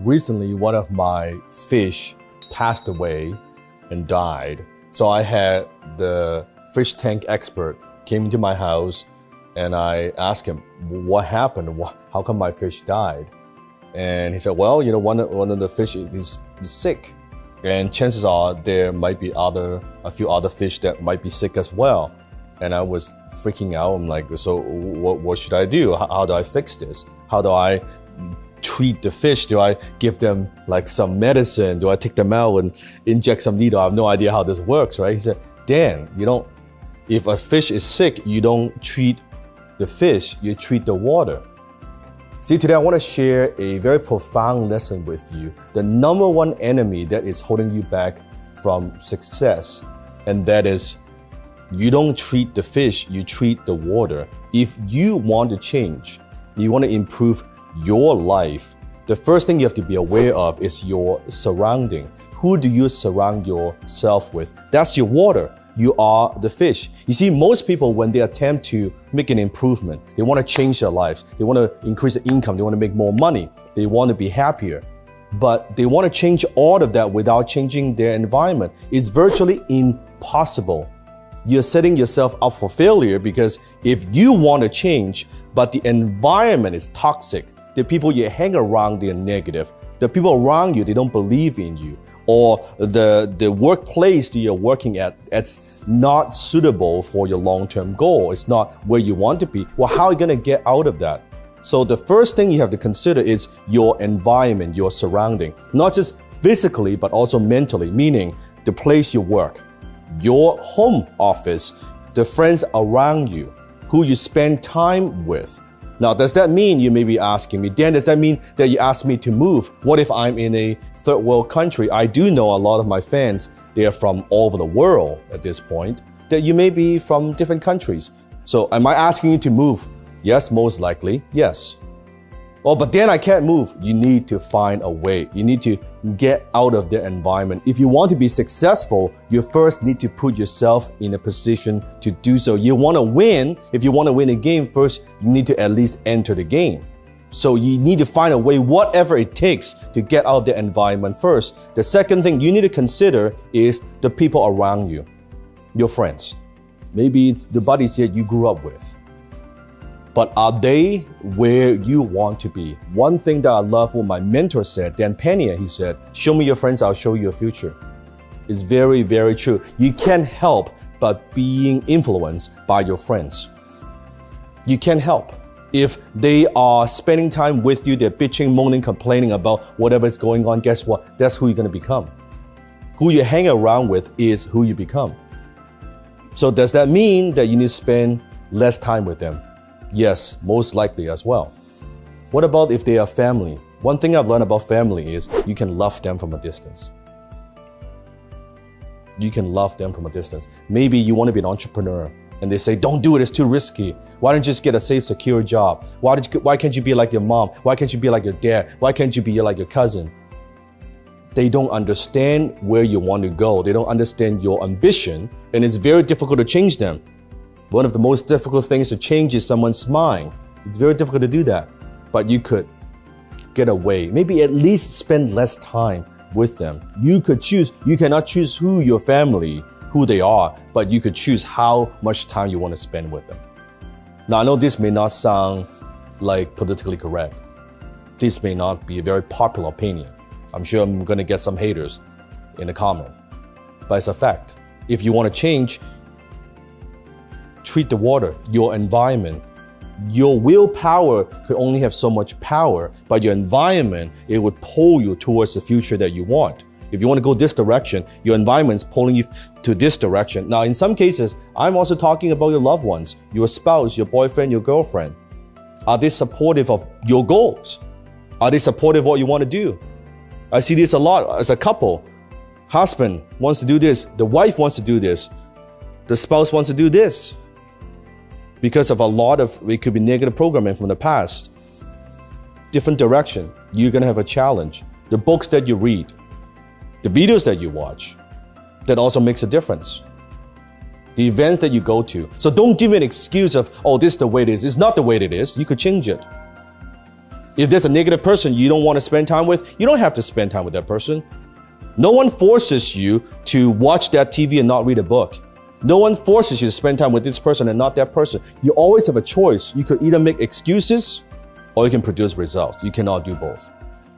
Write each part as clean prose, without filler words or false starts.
recently one of my fish passed away and died. So I had the fish tank expert came into my house and I asked him, what happened? How come my fish died? And he said, well, you know, one of the fish is sick. And chances are there might be a few other fish that might be sick as well. And I was freaking out. I'm like, so what should I do? How do I fix this? How do I treat the fish? Do I give them like some medicine? Do I take them out and inject some needle? I have no idea how this works, right? He said, Dan, if a fish is sick, you don't treat the fish, you treat the water. See, today I want to share a very profound lesson with you. The number one enemy that is holding you back from success, and that is you don't treat the fish, you treat the water. If you want to change, you want to improve your life, the first thing you have to be aware of is your surrounding. Who do you surround yourself with? That's your water. You are the fish. You see, most people, when they attempt to make an improvement, they want to change their lives. They want to increase their income. They want to make more money. They want to be happier. But they want to change all of that without changing their environment. It's virtually impossible. You're setting yourself up for failure because if you want to change, but the environment is toxic, the people you hang around, they're negative. The people around you, they don't believe in you. Or the workplace that you're working at, it's not suitable for your long-term goal. It's not where you want to be. Well, how are you going to get out of that? So the first thing you have to consider is your environment, your surrounding. Not just physically, but also mentally, meaning the place you work, your home office, the friends around you, who you spend time with. Now, does that mean, you may be asking me, Dan, does that mean that you asked me to move? What if I'm in a third world country? I do know a lot of my fans, they are from all over the world at this point, that you may be from different countries. So am I asking you to move? Yes, most likely, yes. Oh, but then I can't move. You need to find a way. You need to get out of the environment. If you want to be successful, you first need to put yourself in a position to do so. You want to win. If you want to win a game, first, you need to at least enter the game. So you need to find a way, whatever it takes, to get out of the environment first. The second thing you need to consider is the people around you, your friends. Maybe it's the buddies that you grew up with. But are they where you want to be? One thing that I love what my mentor said, Dan Pena, he said, show me your friends, I'll show you your future. It's very, very true. You can't help but being influenced by your friends. You can't help. If they are spending time with you, they're bitching, moaning, complaining about whatever is going on, guess what? That's who you're going to become. Who you hang around with is who you become. So does that mean that you need to spend less time with them? Yes, most likely as well. What about if they are family? One thing I've learned about family is you can love them from a distance. You can love them from a distance. Maybe you want to be an entrepreneur and they say, don't do it, it's too risky. Why don't you just get a safe, secure job? Why can't you be like your mom? Why can't you be like your dad? Why can't you be like your cousin? They don't understand where you want to go. They don't understand your ambition, and it's very difficult to change them. One of the most difficult things to change is someone's mind. It's very difficult to do that, but you could get away. Maybe at least spend less time with them. You could choose. You cannot choose who your family, who they are, but you could choose how much time you want to spend with them. Now, I know this may not sound like politically correct. This may not be a very popular opinion. I'm sure I'm going to get some haters in the comment, but it's a fact. If you want to change, treat the water, your environment. Your willpower could only have so much power, but your environment, it would pull you towards the future that you want. If you want to go this direction, your environment's pulling you to this direction. Now, in some cases, I'm also talking about your loved ones, your spouse, your boyfriend, your girlfriend. Are they supportive of your goals? Are they supportive of what you want to do? I see this a lot as a couple. Husband wants to do this, the wife wants to do this, the spouse wants to do this. Because of a lot of, it could be negative programming from the past. Different direction, you're gonna have a challenge. The books that you read, the videos that you watch, that also makes a difference. The events that you go to. So don't give me an excuse of, oh, this is the way it is. It's not the way it is. You could change it. If there's a negative person you don't want to spend time with, you don't have to spend time with that person. No one forces you to watch that TV and not read a book. No one forces you to spend time with this person and not that person. You always have a choice. You could either make excuses or you can produce results. You cannot do both.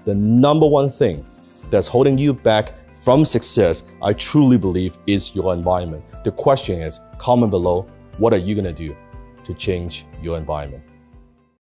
The number one thing that's holding you back from success, I truly believe, is your environment. The question is, comment below, what are you gonna do to change your environment?